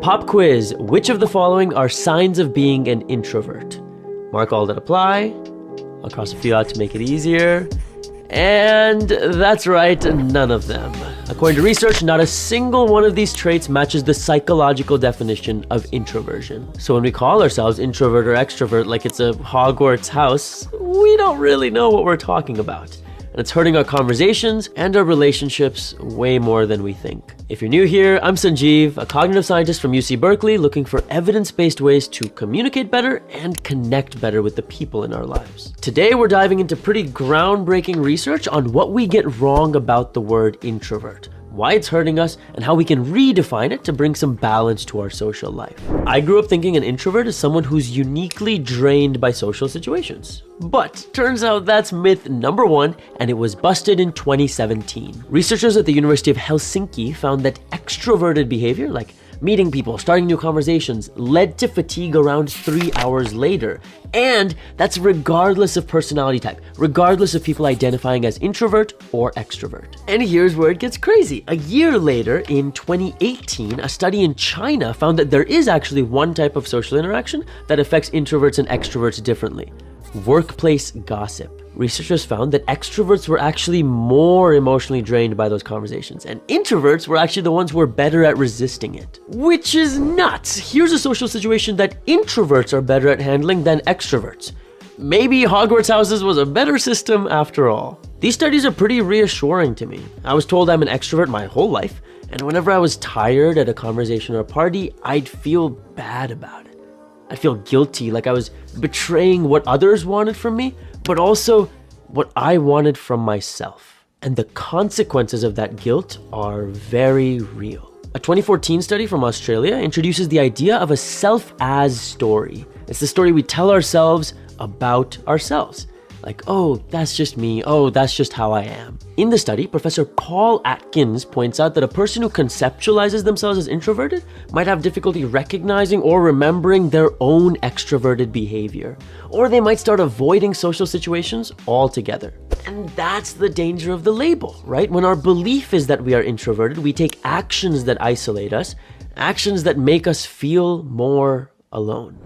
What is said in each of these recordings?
Pop quiz. Which of the following are signs of being an introvert? Mark all that apply. I'll cross a few out to make it easier. And that's right, none of them. According to research, not a single one of these traits matches the psychological definition of introversion. So when we call ourselves introvert or extrovert like it's a Hogwarts house, we don't really know what we're talking about. And it's hurting our conversations and our relationships way more than we think. If you're new here, I'm Sanjeev, a cognitive scientist from UC Berkeley, looking for evidence-based ways to communicate better and connect better with the people in our lives. Today, we're diving into pretty groundbreaking research on what we get wrong about the word introvert, why it's hurting us, and how we can redefine it to bring some balance to our social life. I grew up thinking an introvert is someone who's uniquely drained by social situations. But turns out that's myth number one, and it was busted in 2017. Researchers at the University of Helsinki found that extroverted behavior, like meeting people, starting new conversations, led to fatigue around 3 hours later. And that's regardless of personality type, regardless of people identifying as introvert or extrovert. And here's where it gets crazy. A year later, in 2018, a study in China found that there is actually one type of social interaction that affects introverts and extroverts differently: workplace gossip. Researchers found that extroverts were actually more emotionally drained by those conversations, and introverts were actually the ones who were better at resisting it. Which is nuts. Here's a social situation that introverts are better at handling than extroverts. Maybe Hogwarts houses was a better system after all. These studies are pretty reassuring to me. I was told I'm an extrovert my whole life, and whenever I was tired at a conversation or a party, I'd feel bad about it. I'd feel guilty, like I was betraying what others wanted from me, but also what I wanted from myself. And the consequences of that guilt are very real. A 2014 study from Australia introduces the idea of a self-as story. It's the story we tell ourselves about ourselves. Like, oh, that's just me. Oh, that's just how I am. In the study, Professor Paul Atkins points out that a person who conceptualizes themselves as introverted might have difficulty recognizing or remembering their own extroverted behavior. Or they might start avoiding social situations altogether. And that's the danger of the label, right? When our belief is that we are introverted, we take actions that isolate us, actions that make us feel more alone.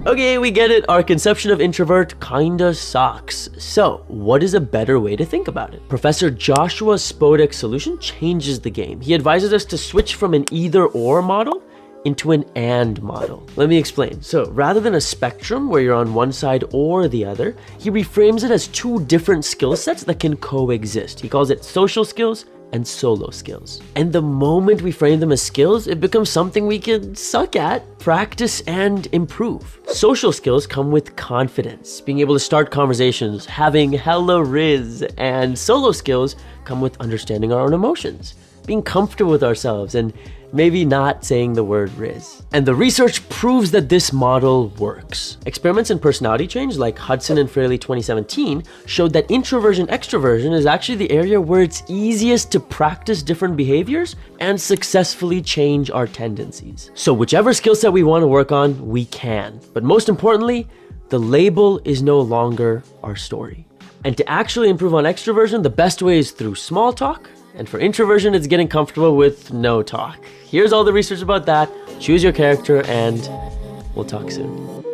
Okay, we get it. Our conception of introvert kinda sucks. So, what is a better way to think about it? Professor Joshua Spodek's solution changes the game. He advises us to switch from an either-or model into an and model. Let me explain. So, rather than a spectrum where you're on one side or the other, he reframes it as two different skill sets that can coexist. He calls it social skills and solo skills. And the moment we frame them as skills, it becomes something we can suck at, practice, and improve. Social skills come with confidence, being able to start conversations, having hella riz, and solo skills come with understanding our own emotions, being comfortable with ourselves, and maybe not saying the word riz. And the research proves that this model works. Experiments in personality change like Hudson and Fraley 2017 showed that introversion-extroversion is actually the area where it's easiest to practice different behaviors and successfully change our tendencies. So whichever skill set we want to work on, we can. But most importantly, the label is no longer our story. And to actually improve on extroversion, the best way is through small talk. And for introversion, it's getting comfortable with no talk. Here's all the research about that. Choose your character, and we'll talk soon.